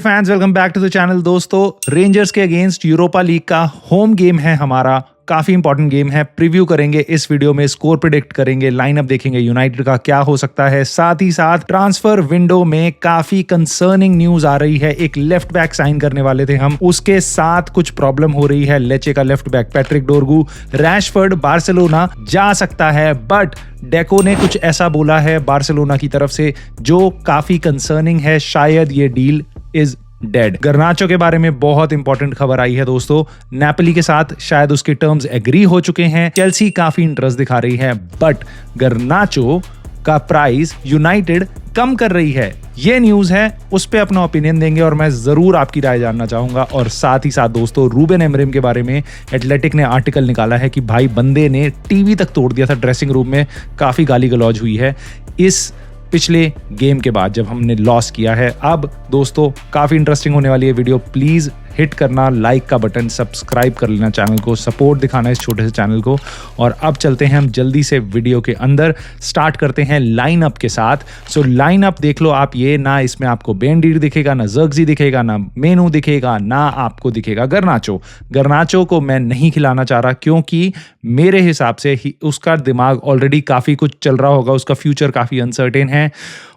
Fans welcome back to the channel. दोस्तों, Rangers के against Europa League का home game है हमारा। काफी इंपॉर्टेंट गेम है। प्रीव्यू करेंगे इस वीडियो में, स्कोर प्रेडिक्ट करेंगे, लाइनअप देखेंगे यूनाइटेड का क्या हो सकता है। साथ ही साथ ट्रांसफर विंडो में काफी कंसर्निंग न्यूज आ रही है। एक लेफ्ट बैक साइन करने वाले थे हम, उसके साथ कुछ प्रॉब्लम हो रही है। लेचे का left back Patrick डोरगू, Rashford Barcelona जा सकता है, बट डेको ने कुछ ऐसा बोला है बार्सिलोना की तरफ से जो काफी कंसर्निंग है। शायद ये डील इज डेड। गर्नाचो के बारे में बहुत इंपॉर्टेंट खबर आई है दोस्तों। नेपोली के साथ शायद उसके टर्म्स एग्री हो चुके हैं। चेल्सी काफी इंटरेस्ट दिखा रही है, बट गर्नाचो का प्राइस यूनाइटेड कम कर रही है। ये न्यूज है, उस पे अपना ओपिनियन देंगे और मैं जरूर आपकी राय जानना चाहूंगा। और साथ ही साथ दोस्तों, रूबेन एमरिम के बारे में एथलेटिक ने आर्टिकल निकाला है कि भाई बंदे ने टीवी तक तोड़ दिया था ड्रेसिंग रूम में। काफी गाली गलौज हुई है इस पिछले गेम के बाद जब हमने लॉस किया है। अब दोस्तों काफी इंटरेस्टिंग होने वाली है वीडियो। प्लीज हिट करना लाइक का बटन, सब्सक्राइब कर लेना चैनल को, सपोर्ट दिखाना इस छोटे से चैनल को। और अब चलते हैं हम जल्दी से वीडियो के अंदर। स्टार्ट करते हैं लाइनअप के साथ। सो लाइनअप देख लो आप, ये ना इसमें आपको बेंडीर दिखेगा, ना ज़र्क्ज़ी दिखेगा, ना मेनू दिखेगा, ना आपको दिखेगा गर्नाचो। गर्नाचो को मैं नहीं खिलाना चाह रहा क्योंकि मेरे हिसाब से उसका दिमाग ऑलरेडी काफ़ी कुछ चल रहा होगा, उसका फ्यूचर काफ़ी अनसर्टेन है।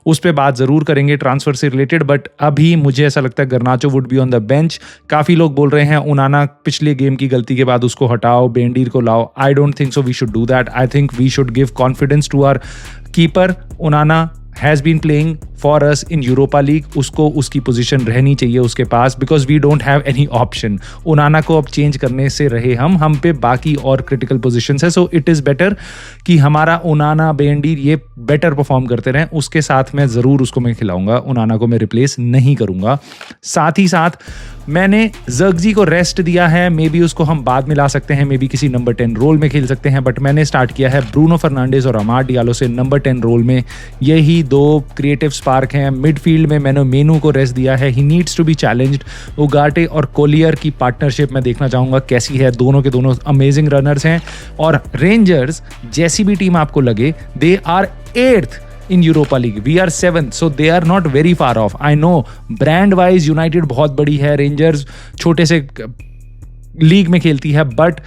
उस पर बात जरूर करेंगे ट्रांसफर से रिलेटेड, बट अभी मुझे ऐसा लगता है गर्नाचो would be on the bench. काफ़ी लोग बोल रहे हैं उनाना पिछले गेम की गलती के बाद उसको हटाओ, बेंडीर को लाओ। I don't think so we should do that. I think we should give confidence to our keeper. Onana has been playing for us in Europa League, उसको उसकी पोजीशन रहनी चाहिए उसके पास, because we don't have any option. Onana को अब change करने से रहे हम पे बाकी और क्रिटिकल पोजीशंस है। सो इट इज़ बेटर कि हमारा उनाना बेंडीर ये बेटर परफॉर्म करते रहें। उसके साथ मैं ज़रूर उसको मैं खिलाऊंगा, उनाना को मैं रिप्लेस नहीं करूंगा। साथ ही साथ मैंने ज़र्क्ज़ी को रेस्ट दिया है। मे बी उसको हम बाद में ला सकते हैं, मे बी किसी नंबर 10 रोल में खेल सकते हैं, बट मैंने स्टार्ट किया है ब्रूनो फर्नांडिस और अमाड डियालो से नंबर 10 रोल में। यही दो क्रिएटिव स्पार्क हैं। मिडफील्ड में मैंने मेनू को रेस्ट दिया है, he needs to be challenged. Ugarte और कोलियर की पार्टनरशिप मैं देखना चाहूँगा कैसी है। दोनों के दोनों अमेजिंग रनर्स हैं। और रेंजर्स जैसी भी टीम आपको लगे, they are 8th in Europa League, we are 7th, so they are not very far off. I know brand wise United बहुत बड़ी है, रेंजर्स छोटे से लीग में खेलती है, बट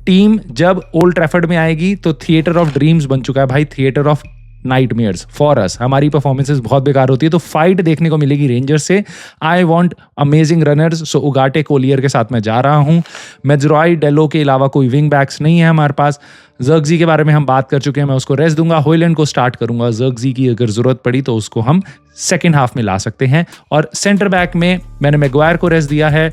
टीम जब ओल्ड ट्रैफर्ड में आएगी तो थिएटर ऑफ ड्रीम्स बन चुका है भाई, theatre of nightmares for us. हमारी परफॉर्मेंसेस बहुत बेकार होती है, तो फाइट देखने को मिलेगी रेंजर्स से। I want amazing runners, so उगाटे Collier के साथ मैं जा रहा हूं। मेजरॉय डेलो के अलावा कोई विंग बैक्स नहीं है हमारे पास। ज़र्क्ज़ी के बारे में हम बात कर चुके हैं, मैं उसको रेस्ट दूंगा। होयलैंड को स्टार्ट करूंगा। ज़र्क्ज़ी की अगर जरूरत पड़ी तो उसको हम सेकेंड हाफ में ला सकते हैं। और सेंटर बैक में मैंने मैग्वायर को रेस्ट दिया है।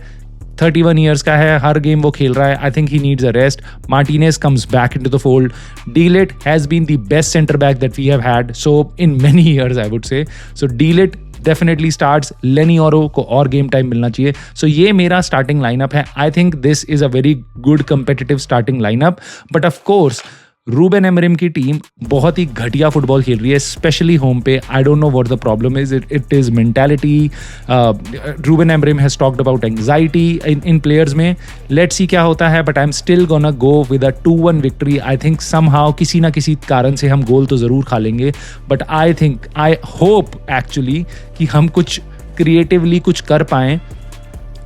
31 ईयर्स का है, हर गेम वो खेल रहा है। I think he needs a rest. Martinez comes back into the fold. De Ligt has been the best centre back that we have had so in many years, I would say. So De Ligt definitely starts. Leny Yoro को और game time मिलना चाहिए। सो ये मेरा starting lineup है। I think this is a very good competitive starting lineup, but of course Ruben Amorim की team बहुत ही घटिया फुटबॉल खेल रही है, स्पेशली होम पे। I don't know what the problem is. It is mentality. Ruben Amorim has talked about anxiety in players में। Let's see क्या होता है, but I am still gonna go with a 2-1 victory. I think somehow किसी ना किसी कारण से हम गोल तो ज़रूर खा लेंगे, बट आई होप एक्चुअली कि हम कुछ क्रिएटिवली कुछ कर पाएँ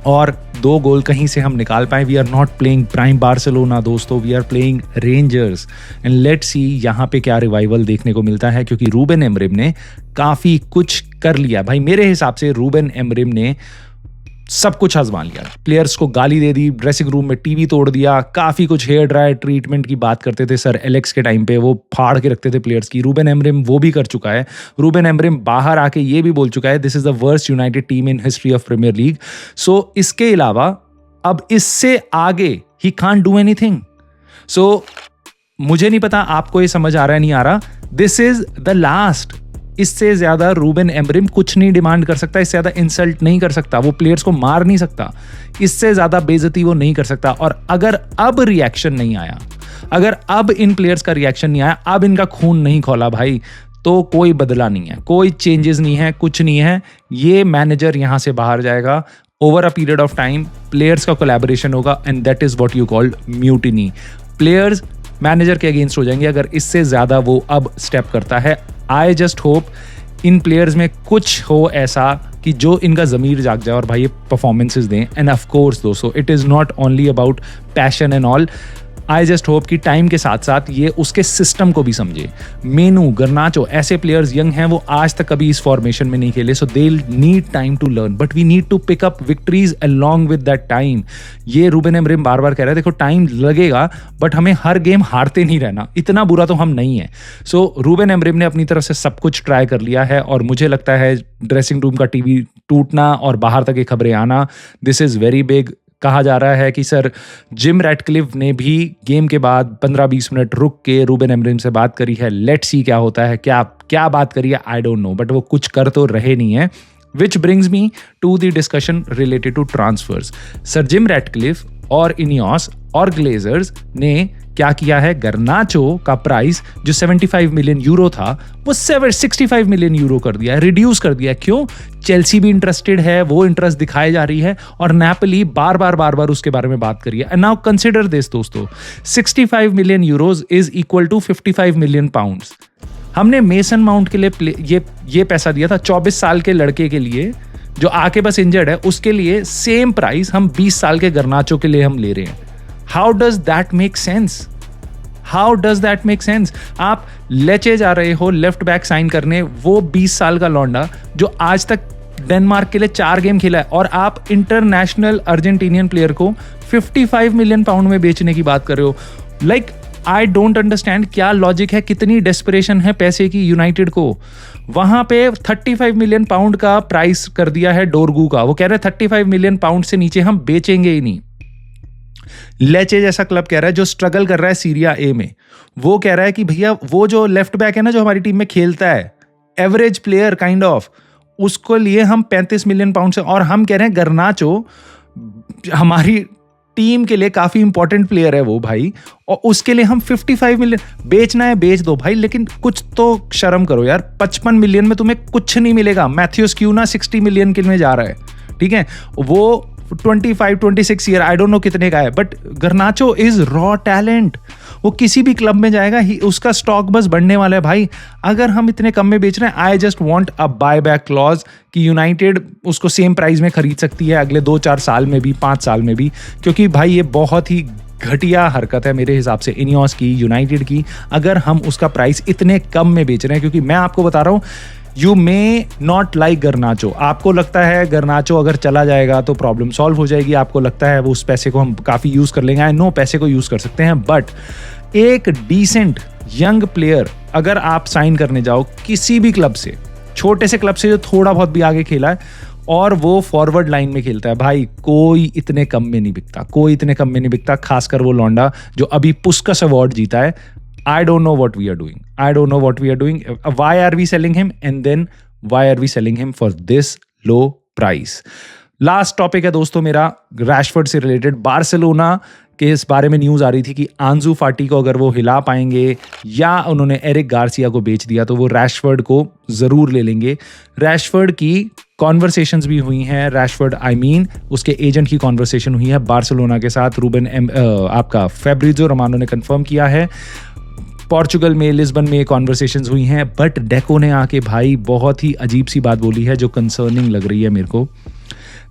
और 2 गोल कहीं से हम निकाल पाए। We are not playing prime Barcelona दोस्तों, we are playing Rangers. And let's see यहाँ पे क्या रिवाइवल देखने को मिलता है, क्योंकि रूबेन एमरिम ने काफ़ी कुछ कर लिया भाई। मेरे हिसाब से रूबेन एमरिम ने सब कुछ आजमा लिया। प्लेयर्स को गाली दे दी, ड्रेसिंग रूम में टीवी तोड़ दिया, काफ़ी कुछ। हेयर ड्राई ट्रीटमेंट की बात करते थे सर एलेक्स के टाइम पे, वो फाड़ के रखते थे प्लेयर्स की। रूबेन एमरिम वो भी कर चुका है। रूबेन एमरिम बाहर आके ये भी बोल चुका है, this is the worst United team in history of Premier League. So इसके अलावा अब इससे आगे ही कांट डू एनीथिंग। सो मुझे नहीं पता आपको ये समझ आ रहा है नहीं आ रहा। This is the last. इससे ज्यादा रूबेन एमरिम कुछ नहीं डिमांड कर सकता, इससे ज्यादा इंसल्ट नहीं कर सकता, वो प्लेयर्स को मार नहीं सकता, इससे ज्यादा बेइज्जती वो नहीं कर सकता। और अगर अब रिएक्शन नहीं आया, अगर अब इन प्लेयर्स का रिएक्शन नहीं आया, अब इनका खून नहीं खौला भाई, तो कोई बदला नहीं है, कोई चेंजेस नहीं है, कुछ नहीं है। ये मैनेजर यहां से बाहर जाएगा। Over a period of time players का कोलैबोरेशन होगा, and that is what you called mutiny. Players manager के अगेंस्ट हो जाएंगे अगर इससे ज्यादा वो अब स्टेप करता है। I just hope in players में कुछ हो ऐसा कि जो इनका ज़मीर जाग जाए और भाई ये परफॉर्मेंसेज दें। एंड ऑफ कोर्स दोस्तों, it is not only about passion and all. I just hope कि टाइम के साथ साथ ये उसके सिस्टम को भी समझे। मेनू, गर्नाचो, ऐसे प्लेयर्स यंग हैं, वो आज तक कभी इस फॉर्मेशन में नहीं खेले, so they need time to learn, but we need to pick up victories along with that time. ये रूबेन एमरिम बार बार कह रहा है, देखो टाइम लगेगा बट हमें हर गेम हारते नहीं रहना, इतना बुरा तो हम नहीं है। सो रूबेन एमरिम ने अपनी तरफ से सब कुछ ट्राई कर लिया है और मुझे लगता है ड्रेसिंग रूम का टीवी टूटना और बाहर तक ये खबरें आना, दिस इज़ वेरी बिग। कहा जा रहा है कि सर जिम रैटक्लिफ ने भी गेम के बाद 15-20 मिनट रुक के रूबेन एमरिम से बात करी है। लेट्स सी क्या होता है, क्या क्या बात करी है, आई डोंट नो, बट वो कुछ कर तो रहे नहीं है। Which brings me to the discussion related to transfers. Sir Jim Ratcliffe और इनियोस और ग्लेजर्स ने क्या किया है, गर्नाचो का प्राइस जो 75 मिलियन यूरो था वो 65 मिलियन यूरो कर दिया है, रिड्यूस कर दिया है। क्यों? चेल्सी भी इंटरेस्टेड है, वो इंटरेस्ट दिखाई जा रही है और नेपोली बार बार उसके बारे में बात करी है। एंड नाउ कंसिडर दिस दोस्तों, 65 million euros is equal to 55 million pounds. हमने मेसन माउंट के लिए ये पैसा दिया था 24 साल के लड़के के लिए जो आके बस इंजर्ड है, उसके लिए सेम प्राइस हम 20 साल के गर्नाचो के लिए हम ले रहे हैं। How does that make sense? How does that make sense? आप लेचे जा रहे हो लेफ्ट बैक साइन करने, वो 20 साल का लौंडा जो आज तक डेनमार्क के लिए 4 गेम खेला है, और आप इंटरनेशनल अर्जेंटीनियन प्लेयर को 55 मिलियन पाउंड में बेचने की बात कर रहे हो। लाइक आई डोंट अंडरस्टैंड क्या लॉजिक है, कितनी डेस्परेशन है पैसे की यूनाइटेड को। वहां पे 35 मिलियन पाउंड का प्राइस कर दिया है डोरगू का, वो कह रहे हैं 35 मिलियन पाउंड से नीचे हम बेचेंगे ही नहीं। लेचे जैसा क्लब कह रहा है जो स्ट्रगल कर रहा है सीरिया ए में, वो कह रहा है कि भैया वो जो लेफ्ट बैक है ना जो हमारी टीम में खेलता है, एवरेज प्लेयर काइंड ऑफ, उसको लिए हम 35 मिलियन पाउंड से, और हम कह रहे हैं गर्नाचो हमारी टीम के लिए काफी इंपॉर्टेंट प्लेयर है वो भाई, और उसके लिए हम 55 मिलियन बेचना है, बेच दो भाई, लेकिन कुछ तो शर्म करो यार। 55 मिलियन में तुम्हें कुछ नहीं मिलेगा। मैथ्यूस क्यूना 60 मिलियन के में जा रहा है, ठीक है, वो 25-26 ईयर, आई डोंट नो कितने का है, बट गर्नाचो इज रॉ टैलेंट। वो किसी भी क्लब में जाएगा, उसका स्टॉक बस बढ़ने वाला है भाई। अगर हम इतने कम में बेच रहे हैं, I just want a buy back clause कि यूनाइटेड उसको सेम प्राइस में खरीद सकती है अगले 2-4 साल में भी, 5 साल में भी, क्योंकि भाई ये बहुत ही घटिया हरकत है मेरे हिसाब से इनियोस की, यूनाइटेड की, अगर हम उसका प्राइस इतने कम में बेच रहे हैं। क्योंकि मैं आपको बता रहा हूँ, यू मे नॉट लाइक गर्नाचो, आपको लगता है गर्नाचो अगर चला जाएगा तो प्रॉब्लम सॉल्व हो जाएगी, आपको लगता है वो उस पैसे को हम काफ़ी यूज़ कर लेंगे। आई नो पैसे को यूज़ कर सकते हैं, बट एक डिसेंट यंग प्लेयर अगर आप साइन करने जाओ किसी भी क्लब से, छोटे से क्लब से जो थोड़ा बहुत भी आगे खेला है, और वो फॉरवर्ड लाइन में खेलता है, भाई कोई इतने कम में नहीं बिकता, कोई इतने कम में नहीं बिकता, खासकर वो लौंडा जो अभी पुस्कस अवार्ड जीता है। I don't know what we are doing. I don't know what we are doing. Why are we selling him? And then why are we selling him for this low price? Last topic है दोस्तों मेरा Rashford से related. Barcelona के इस बारे में news आ रही थी कि आंजू फाटी को अगर वो हिला पाएंगे या उन्होंने एरिक गार्सिया को बेच दिया तो वो रैशफोर्ड को ज़रूर ले लेंगे। रैशफोर्ड की कॉन्वर्सेशंस भी हुई हैं, रैशफोर्ड उसके एजेंट की कॉन्वर्सेशन हुई है बार्सिलोना के साथ। आपका फैब्रिजो रोमानो ने कंफर्म किया है। पोर्चुगल में, लिस्बन में कॉन्वर्सेशंस हुई हैं, बट डेको ने आके भाई बहुत ही अजीब सी बात बोली है जो कंसर्निंग लग रही है मेरे को।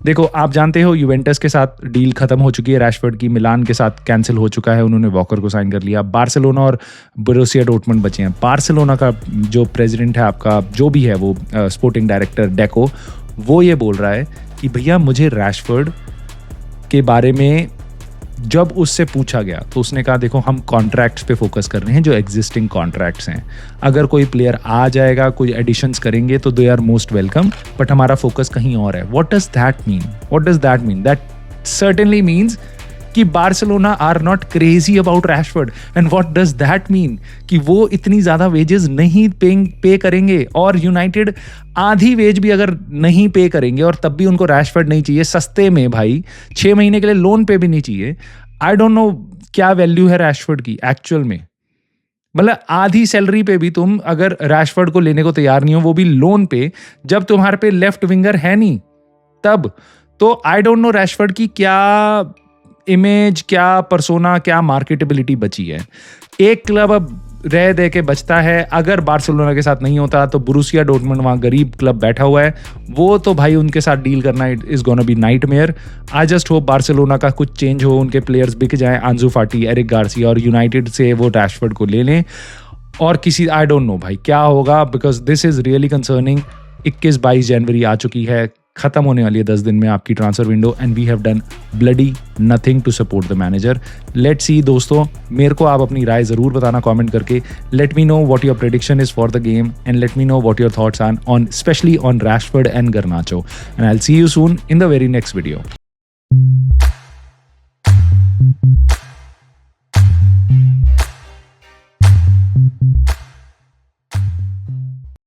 देखो आप जानते हो यूवेंटस के साथ डील खत्म हो चुकी है रैशफोर्ड की, मिलान के साथ कैंसिल हो चुका है, उन्होंने वॉकर को साइन कर लिया। बार्सिलोना और बोरुसिया डॉर्टमुंड बचे हैं। बार्सिलोना का जो प्रेसिडेंट है, आपका जो भी है वो स्पोर्टिंग डायरेक्टर डेको, वो ये बोल रहा है कि भैया मुझे रैशफोर्ड के बारे में जब उससे पूछा गया तो उसने कहा देखो हम कॉन्ट्रैक्ट्स पे फोकस कर रहे हैं जो एग्जिस्टिंग कॉन्ट्रैक्ट्स हैं, अगर कोई प्लेयर आ जाएगा, कोई एडिशंस करेंगे तो they are most welcome, but हमारा फोकस कहीं और है। What does that mean? What does that mean? That certainly means कि Barcelona are not crazy about Rashford. And what does that mean? कि वो इतनी ज़्यादा वेजेस नहीं पे करेंगे, और यूनाइटेड आधी वेज भी अगर नहीं पे करेंगे और तब भी उनको रैशफोर्ड नहीं चाहिए सस्ते में भाई, 6 महीने के लिए लोन पे भी नहीं चाहिए। आई डोंट नो क्या वैल्यू है रैशफोर्ड की एक्चुअल में, मतलब आधी सैलरी पे भी तुम अगर रैशफोर्ड को लेने को तैयार नहीं हो, वो भी लोन पे, जब तुम्हारे पे लेफ्ट विंगर है नहीं तब, तो आई डोंट नो रैशफोर्ड की क्या इमेज, क्या परसोना, क्या मार्केटेबिलिटी बची है। एक क्लब अब रह दे के बचता है। अगर बार्सिलोना के साथ नहीं होता तो बोरुसिया डॉर्टमुंड वहाँ गरीब क्लब बैठा हुआ है, वो तो भाई उनके साथ डील करना is gonna be nightmare. I just hope Barcelona का कुछ चेंज हो, उनके प्लेयर्स बिक जाएं, आंजू फाटी, एरिक गार्सिया, और यूनाइटेड से वो रैशफोर्ड को ले लें और किसी, आई डोंट नो भाई क्या होगा, because this is really concerning. 21-22 जनवरी आ चुकी है, खत्म होने वाली है 10 दिन में आपकी transfer window, and we have done bloody nothing to support the manager. Let's see दोस्तों, मेरे को आप अपनी राय ज़रूर बताना कमेंट करके। Let me know what your prediction is for the game, and let me know what your thoughts are on specially on Rashford and Garnacho, and I will see you soon in the very next video.